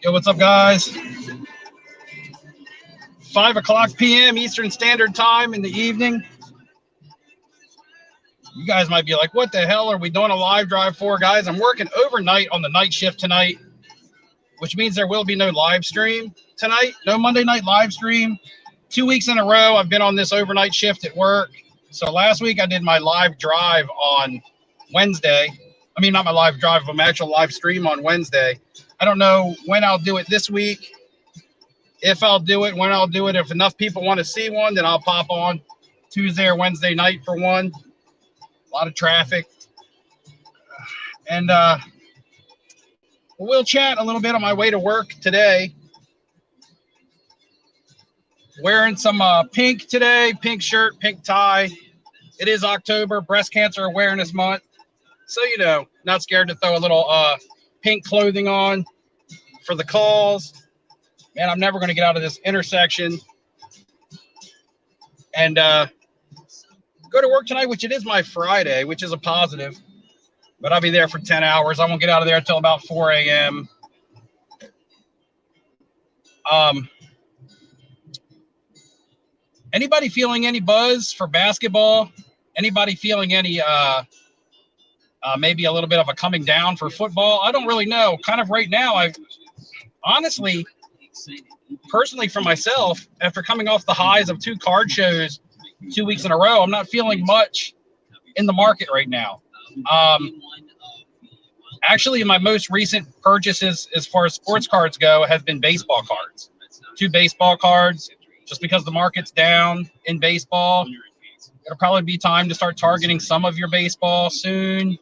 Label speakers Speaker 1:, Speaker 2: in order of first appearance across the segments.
Speaker 1: Yo, what's up, guys? 5 o'clock p.m. Eastern Standard Time in the evening. You guys might be like, what the hell are we doing a live drive for? Guys, I'm working overnight on the night shift tonight, which means there will be no live stream tonight. No Monday night live stream. 2 weeks in a row, I've been on this overnight shift at work. So last week, I did my live drive on Wednesday. I mean, not my live drive, but my actual live stream on Wednesday. I don't know when I'll do it this week. If I'll do it, when I'll do it. If enough people want to see one, then I'll pop on Tuesday or Wednesday night for one. A lot of traffic. And we'll chat a little bit on my way to work today. Wearing some pink today, pink shirt, pink tie. It is October, Breast Cancer Awareness Month. So, you know, not scared to throw a little pink clothing on for the cause. Man, I'm never going to get out of this intersection. And go to work tonight, which it is my Friday, which is a positive. But I'll be there for 10 hours. I won't get out of there until about 4 a.m. Anybody feeling any buzz for basketball? Anybody feeling any maybe a little bit of a coming down for football? I don't really know. Kind of right now, I've honestly, personally for myself, after coming off the highs of 2 card shows 2 weeks in a row, I'm not feeling much in the market right now. Actually, my most recent purchases as far as sports cards go has been baseball cards. 2 baseball cards, just because the market's down in baseball. It'll probably be time to start targeting some of your baseball soon.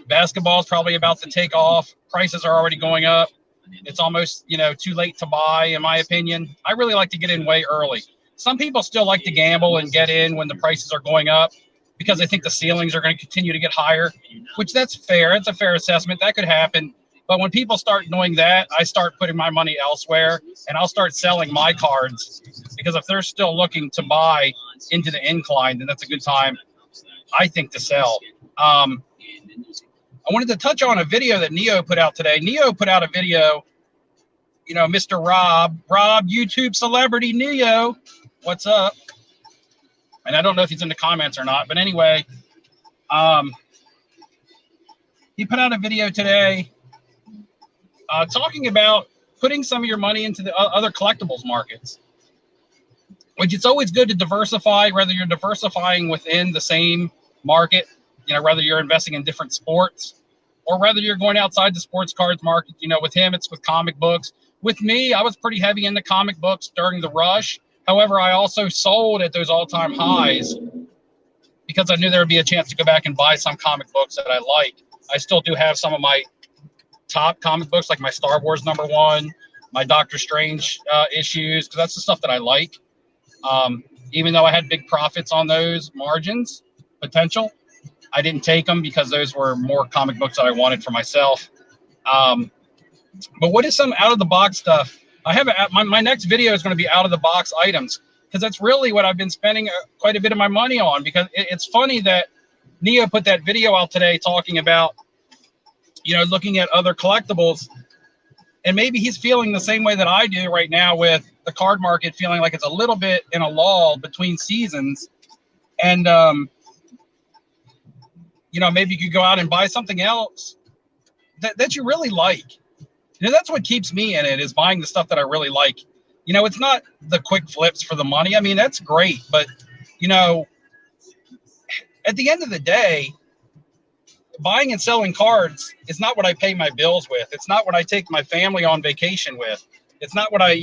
Speaker 1: Basketball is probably about to take off. Prices are already going up. It's almost, too late to buy, in my opinion. I really like to get in way early. Some people still like to gamble and get in when the prices are going up because they think the ceilings are going to continue to get higher, which that's fair. It's a fair assessment. That could happen. But when people start doing that, I start putting my money elsewhere, and I'll start selling my cards because if they're still looking to buy into the incline, then that's a good time, I think, to sell. I wanted to touch on a video that Neo put out today. Neo put out a video, Mr. Rob, YouTube celebrity Neo, what's up? And I don't know if he's in the comments or not, but anyway, he put out a video today talking about putting some of your money into the other collectibles markets, which it's always good to diversify, whether you're diversifying within the same market, whether you're investing in different sports or whether you're going outside the sports cards market. With him, it's with comic books. With me, I was pretty heavy into comic books during the rush. However, I also sold at those all-time highs because I knew there would be a chance to go back and buy some comic books that I like. I still do have some of my top comic books, like my Star Wars #1, my Doctor Strange issues, because that's the stuff that I like. Even though I had big profits on those margins, potential, I didn't take them because those were more comic books that I wanted for myself. But what is some out-of-the-box stuff? I have my next video is going to be out-of-the-box items because that's really what I've been spending quite a bit of my money on, because it's funny that Neo put that video out today talking about looking at other collectibles, and maybe he's feeling the same way that I do right now with the card market, feeling like it's a little bit in a lull between seasons. And, maybe you could go out and buy something else that you really like. That's what keeps me in it, is buying the stuff that I really like. It's not the quick flips for the money. I mean, that's great. But, at the end of the day, buying and selling cards is not what I pay my bills with. It's not what I take my family on vacation with. It's not what I,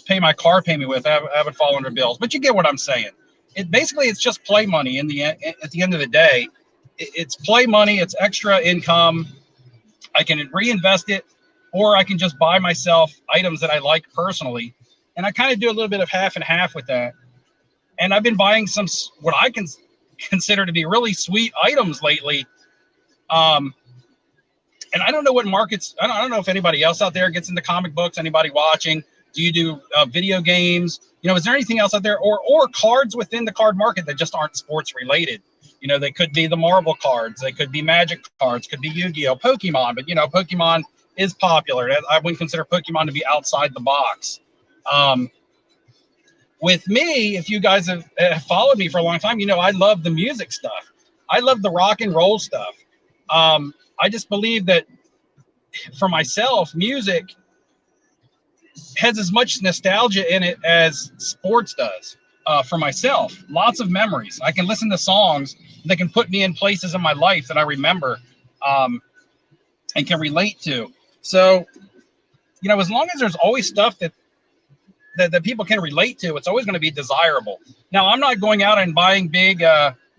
Speaker 1: pay my car payment with. I would fall under bills, but you get what I'm saying. It's just play money at the end of the day. It's play money. It's extra income. I can reinvest it, or I can just buy myself items that I like personally. And I kind of do a little bit of half and half with that. And I've been buying some, what I can consider to be really sweet items lately. And I don't know what markets, I don't know if anybody else out there gets into comic books, anybody watching. Do you do video games? Is there anything else out there or cards within the card market that just aren't sports related? You know, they could be the Marvel cards, they could be Magic cards, could be Yu-Gi-Oh, Pokemon, but you know, Pokemon is popular. I wouldn't consider Pokemon to be outside the box. With me, if you guys have followed me for a long time, you know I love the music stuff. I love the rock and roll stuff. I just believe that for myself, music has as much nostalgia in it as sports does. For myself, lots of memories. I can listen to songs that can put me in places in my life that I remember and can relate to. So, you know, as long as there's always stuff that people can relate to, it's always going to be desirable. Now, I'm not going out and buying big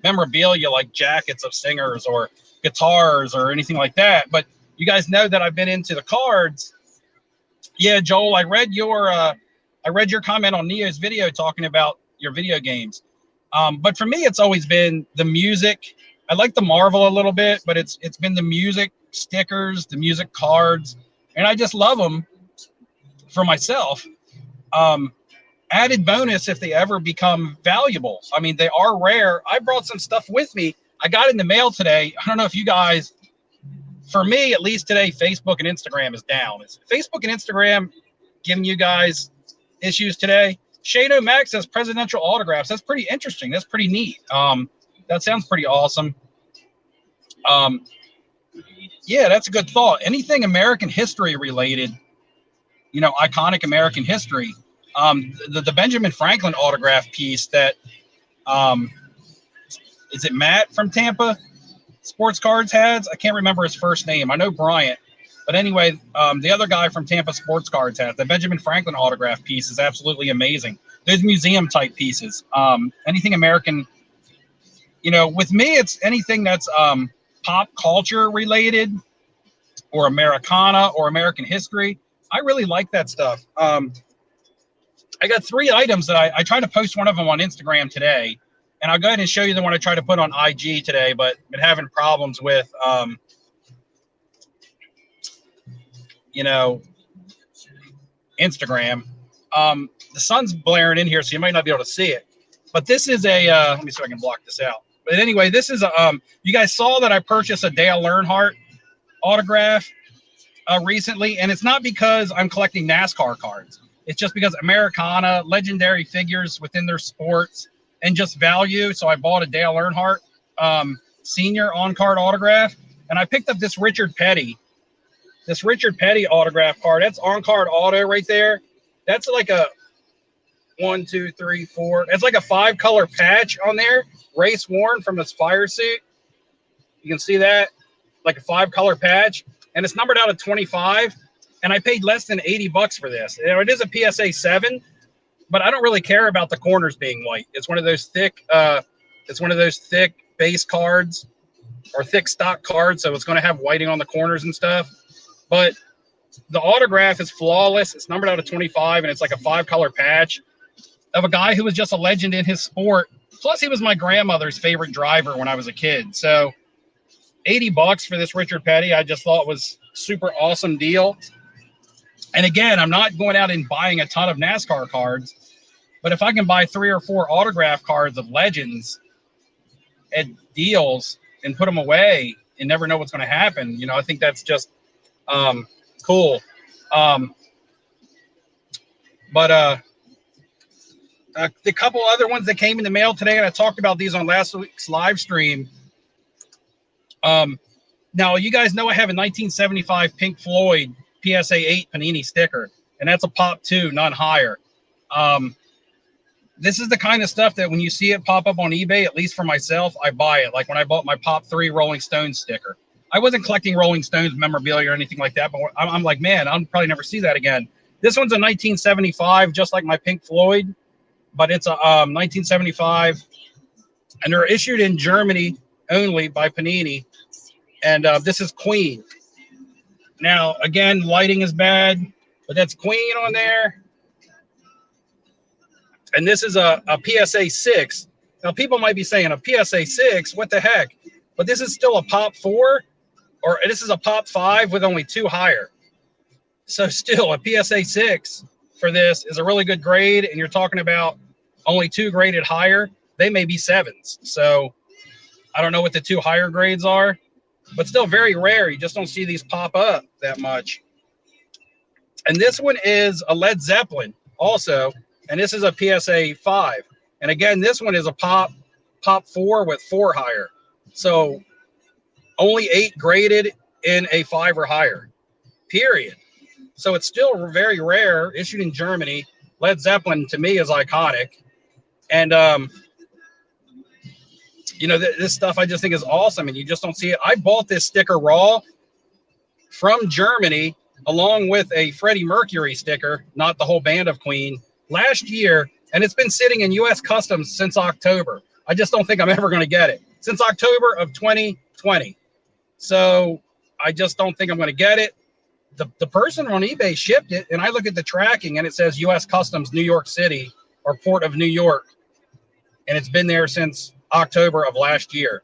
Speaker 1: memorabilia like jackets of singers or guitars or anything like that. But you guys know that I've been into the cards. Yeah, Joel, I read your comment on Neo's video talking about your video games. But for me, it's always been the music. I like the Marvel a little bit, but it's been the music stickers, the music cards, and I just love them for myself. Added bonus if they ever become valuable. I mean, they are rare. I brought some stuff with me. I got it in the mail today. I don't know if you guys, for me at least today, Facebook and Instagram is down. Is Facebook and Instagram giving you guys issues today? Shado Max says presidential autographs. That's pretty interesting. That's pretty neat. That sounds pretty awesome. Yeah, that's a good thought. Anything American history related, you know, iconic American history. The Benjamin Franklin autograph piece that, is it Matt from Tampa Sports Cards has? I can't remember his first name. I know Bryant. But anyway, the other guy from Tampa Sports Cards has the Benjamin Franklin autograph piece is absolutely amazing. Those museum type pieces. Anything American, you know, with me, it's anything that's pop culture related or Americana or American history. I really like that stuff. I got 3 items that I tried to post one of them on Instagram today, and I'll go ahead and show you the one I tried to put on IG today, but been having problems with, you know, Instagram. The sun's blaring in here, so you might not be able to see it. But this is a, let me see if I can block this out. But anyway, this is a, you guys saw that I purchased a Dale Earnhardt autograph recently, and it's not because I'm collecting NASCAR cards. It's just because Americana, legendary figures within their sports, and just value. So I bought a Dale Earnhardt senior on-card autograph, and I picked up this Richard Petty autograph card. That's on-card auto right there. That's like a 1, 2, 3, 4. It's like a 5-color patch on there, race worn from his fire suit. You can see that, like a 5-color patch, and it's numbered out of 25. And I paid less than $80 for this. You know, it is a PSA 7, but I don't really care about the corners being white. It's one of those thick, base cards or thick stock cards, so it's going to have whiting on the corners and stuff. But the autograph is flawless. It's numbered out of 25, and it's like a 5-color patch of a guy who was just a legend in his sport. Plus, he was my grandmother's favorite driver when I was a kid. So $80 for this Richard Petty, I just thought was super awesome deal. And again, I'm not going out and buying a ton of NASCAR cards, but if I can buy 3 or 4 autograph cards of legends at deals and put them away and never know what's going to happen, you know, I think that's just cool. But the couple other ones that came in the mail today, and I talked about these on last week's live stream. Now, you guys know I have a 1975 Pink Floyd PSA 8 Panini sticker, and that's a Pop 2, none higher. This is the kind of stuff that when you see it pop up on eBay, at least for myself, I buy it. Like when I bought my Pop 3 Rolling Stones sticker. I wasn't collecting Rolling Stones memorabilia or anything like that, but I'm like, man, I'll probably never see that again. This one's a 1975, just like my Pink Floyd, but it's a 1975, and they're issued in Germany only by Panini, and this is Queen. Now, again, lighting is bad, but that's Queen on there. And this is a PSA 6. Now, people might be saying, a PSA 6? What the heck? But this is still a Pop 4, or this is a Pop 5 with only 2 higher. So still, a PSA 6 for this is a really good grade, and you're talking about only 2 graded higher. They may be 7s. So I don't know what the two higher grades are, but still very rare. You just don't see these pop up that much. And this one is a Led Zeppelin also, and this is a PSA 5. And again, this one is a pop 4 with 4 higher. So only 8 graded in a 5 or higher, period. So it's still very rare, issued in Germany. Led Zeppelin to me is iconic. And, you know, this stuff I just think is awesome, and you just don't see it. I bought this sticker raw from Germany along with a Freddie Mercury sticker, not the whole band of Queen, last year, and it's been sitting in U.S. Customs since October. I just don't think I'm ever going to get it. Since October of 2020. So I just don't think I'm going to get it. The person on eBay shipped it, and I look at the tracking, and it says U.S. Customs, New York City, or Port of New York, and it's been there since October of last year.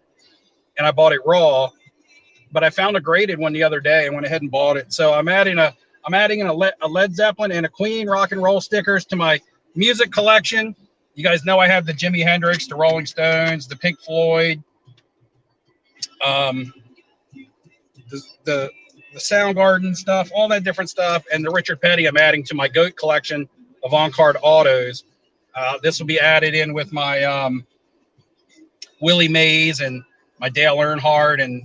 Speaker 1: And I bought it raw, but I found a graded one the other day and went ahead and bought it. So I'm adding a Led Zeppelin and a Queen rock and roll stickers to my music collection. You guys know I have the Jimi Hendrix, the Rolling Stones, the Pink Floyd, the Soundgarden stuff, all that different stuff, and the Richard Petty I'm adding to my GOAT collection of on-card autos. This will be added in with my Willie Mays and my Dale Earnhardt and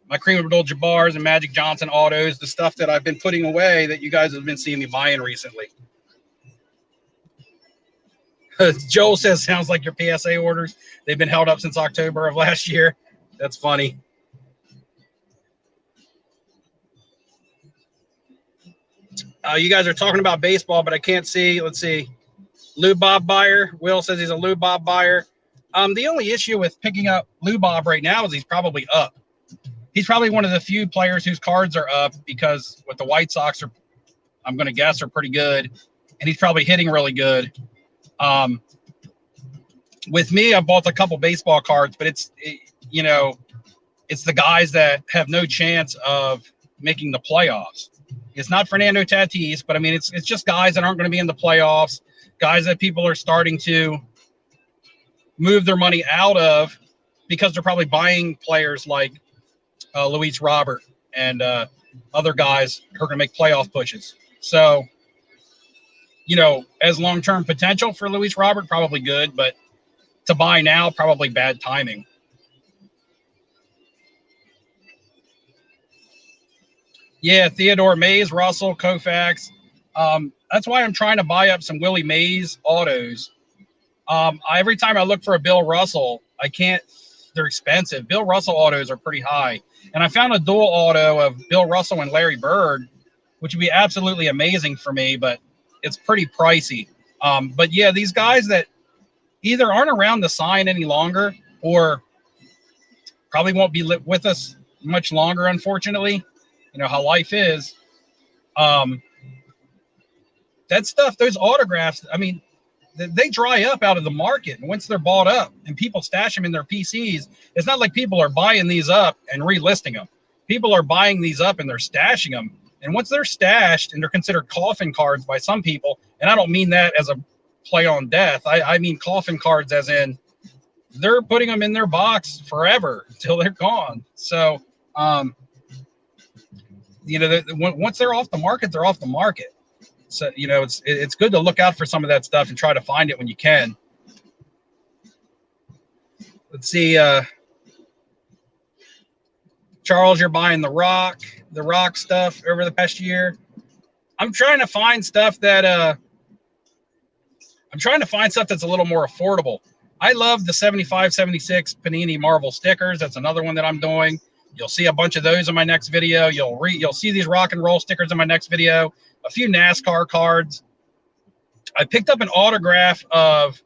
Speaker 1: my Kareem Abdul-Jabbar's and Magic Johnson autos, the stuff that I've been putting away that you guys have been seeing me buying recently. Joel says, sounds like your PSA orders. They've been held up since October of last year. That's funny. You guys are talking about baseball, but I can't see. Let's see. Lou Bob buyer. Will says he's a Lou Bob buyer. The only issue with picking up Lou Bob right now is he's probably up. He's probably one of the few players whose cards are up because what the White Sox are, I'm going to guess, are pretty good. And he's probably hitting really good. With me, I bought a couple baseball cards, but it's the guys that have no chance of making the playoffs. It's not Fernando Tatis, but I mean, it's just guys that aren't going to be in the playoffs, guys that people are starting to move their money out of because they're probably buying players like Luis Robert and other guys who are going to make playoff pushes. So, as long-term potential for Luis Robert, probably good, but to buy now, probably bad timing. Yeah, Theodore Mays, Russell, Koufax. That's why I'm trying to buy up some Willie Mays autos. Every time I look for a Bill Russell, I can't. They're expensive. Bill Russell autos are pretty high. And I found a dual auto of Bill Russell and Larry Bird, which would be absolutely amazing for me, but it's pretty pricey. But yeah, these guys that either aren't around to sign any longer or probably won't be with us much longer, unfortunately. You know how life is. That stuff, those autographs, I mean, they dry up out of the market once they're bought up and people stash them in their PCs. It's not like people are buying these up and relisting them. People are buying these up and they're stashing them. And once they're stashed and they're considered coffin cards by some people, and I don't mean that as a play on death. I mean coffin cards as in they're putting them in their box forever until they're gone. So, once they're off the market, they're off the market. So, it's good to look out for some of that stuff and try to find it when you can. Let's see. Charles, you're buying the rock stuff over the past year. I'm trying to find stuff that's a little more affordable. I love the 75, 76 Panini Marvel stickers. That's another one that I'm doing. You'll see a bunch of those in my next video. You'll see these rock and roll stickers in my next video. A few NASCAR cards. I picked up an autograph of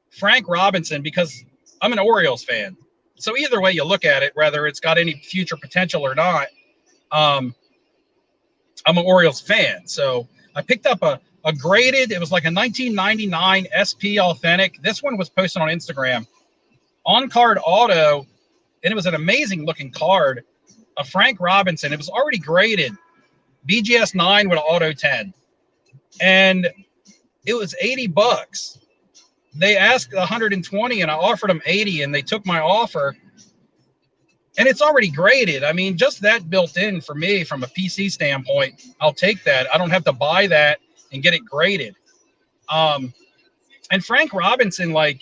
Speaker 1: Frank Robinson because I'm an Orioles fan. So either way you look at it, whether it's got any future potential or not, I'm an Orioles fan. So I picked up a graded, it was like a 1999 SP Authentic. This one was posted on Instagram. On-card auto, and it was an amazing looking card of Frank Robinson. It was already graded. BGS 9 with an auto 10. And it was $80. They asked 120 and I offered them 80 and they took my offer. And it's already graded. I mean, just that built in for me from a PC standpoint, I'll take that. I don't have to buy that and get it graded. And Frank Robinson, like,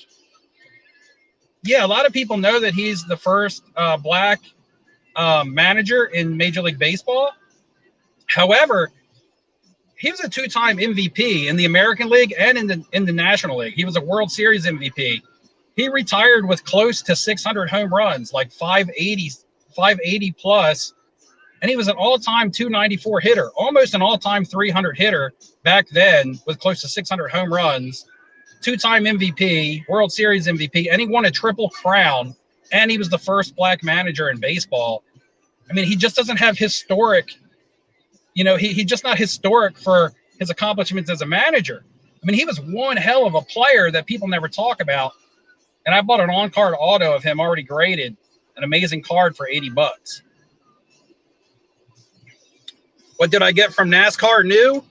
Speaker 1: yeah, a lot of people know that he's the first black manager in Major League Baseball. However, he was a two-time MVP in the American League and in the National League. He was a World Series MVP. He retired with close to 600 home runs, like 580 plus, and he was an all-time 294 hitter, almost an all-time 300 hitter back then, with close to 600 home runs. Two-time MVP, World Series MVP, and he won a triple crown, and he was the first black manager in baseball. I mean, he just doesn't have historic, he's just not historic for his accomplishments as a manager. I mean, he was one hell of a player that people never talk about, and I bought an on-card auto of him already graded, an amazing card for $80. What did I get from NASCAR new?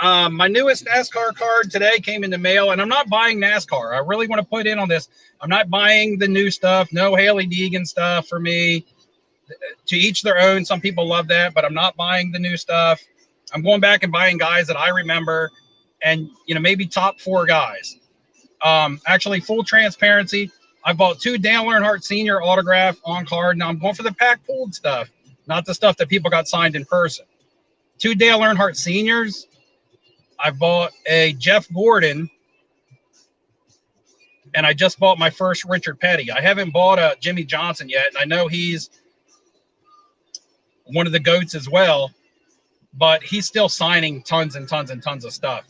Speaker 1: My newest NASCAR card today came in the mail, and I'm not buying NASCAR. I really want to put in on this. I'm not buying the new stuff. No Haley Deegan stuff for me. To each their own. Some people love that, but I'm not buying the new stuff. I'm going back and buying guys that I remember, and maybe top 4 guys. Actually, full transparency, I bought 2 Dale Earnhardt Sr. autograph on card. Now I'm going for the pack pulled stuff, not the stuff that people got signed in person. 2 Dale Earnhardt Seniors. I bought a Jeff Gordon, and I just bought my first Richard Petty. I haven't bought a Jimmy Johnson yet, and I know he's one of the GOATs as well, but he's still signing tons and tons and tons of stuff.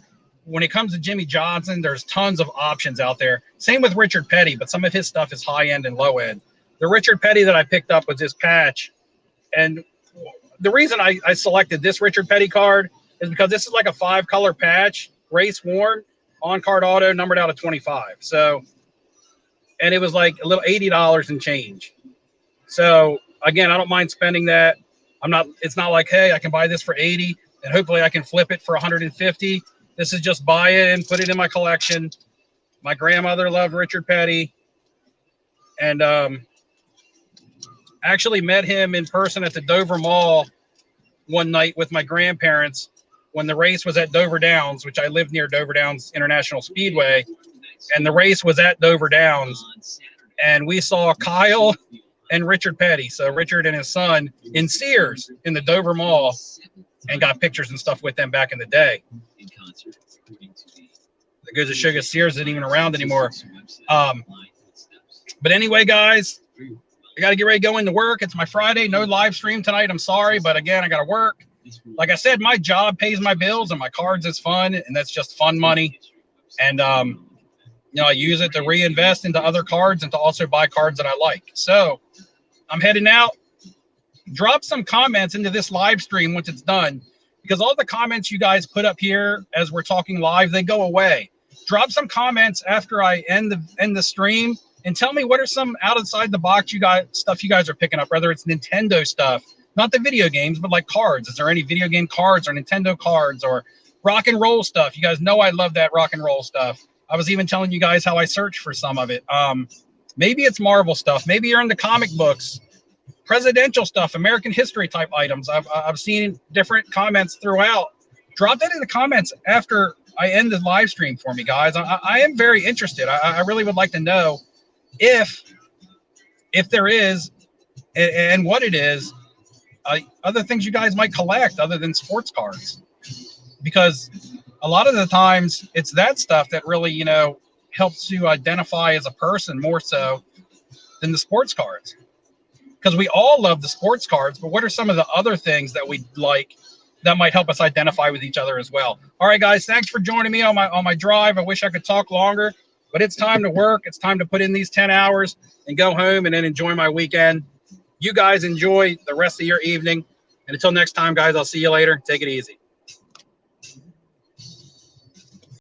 Speaker 1: When it comes to Jimmy Johnson, there's tons of options out there. Same with Richard Petty, but some of his stuff is high end and low end. The Richard Petty that I picked up was this patch, and the reason I selected this Richard Petty card is because this is like a 5-color patch, race worn, on-card auto, numbered out of 25. So, and it was like a little $80 and change. So again, I don't mind spending that. It's not like, hey, I can buy this for 80 and hopefully I can flip it for 150. This is just buy it and put it in my collection. My grandmother loved Richard Petty, and actually met him in person at the Dover Mall one night with my grandparents when the race was at Dover Downs, which I lived near Dover Downs International Speedway, and the race was at Dover Downs, and we saw Kyle and Richard Petty, so Richard and his son, in Sears in the Dover Mall, and got pictures and stuff with them back in the day. That goes to show you Sears isn't even around anymore. But anyway, guys, I got to get ready to go into work. It's my Friday. No live stream tonight. I'm sorry, but again, I got to work. Like I said, my job pays my bills, and my cards is fun, and that's just fun money. And I use it to reinvest into other cards and to also buy cards that I like. So I'm heading out. Drop some comments into this live stream once it's done, because all the comments you guys put up here as we're talking live, they go away. Drop some comments after I end the stream and tell me what are some outside the box stuff you guys are picking up, whether it's Nintendo stuff, not the video games, but like cards. Is there any video game cards or Nintendo cards or rock and roll stuff? You guys know I love that rock and roll stuff. I was even telling you guys how I search for some of it. Maybe it's Marvel stuff. Maybe you're into comic books, presidential stuff, American history type items. I've seen different comments throughout. Drop that in the comments after I end the live stream for me, guys. I am very interested. I really would like to know if there is and what it is, other things you guys might collect other than sports cards, because a lot of the times it's that stuff that really, helps you identify as a person more so than the sports cards. Because we all love the sports cards, but what are some of the other things that we like that might help us identify with each other as well? All right, guys, thanks for joining me on my drive. I wish I could talk longer, but it's time to work. It's time to put in these 10 hours and go home and then enjoy my weekend. You guys enjoy the rest of your evening. And until next time, guys, I'll see you later. Take it easy.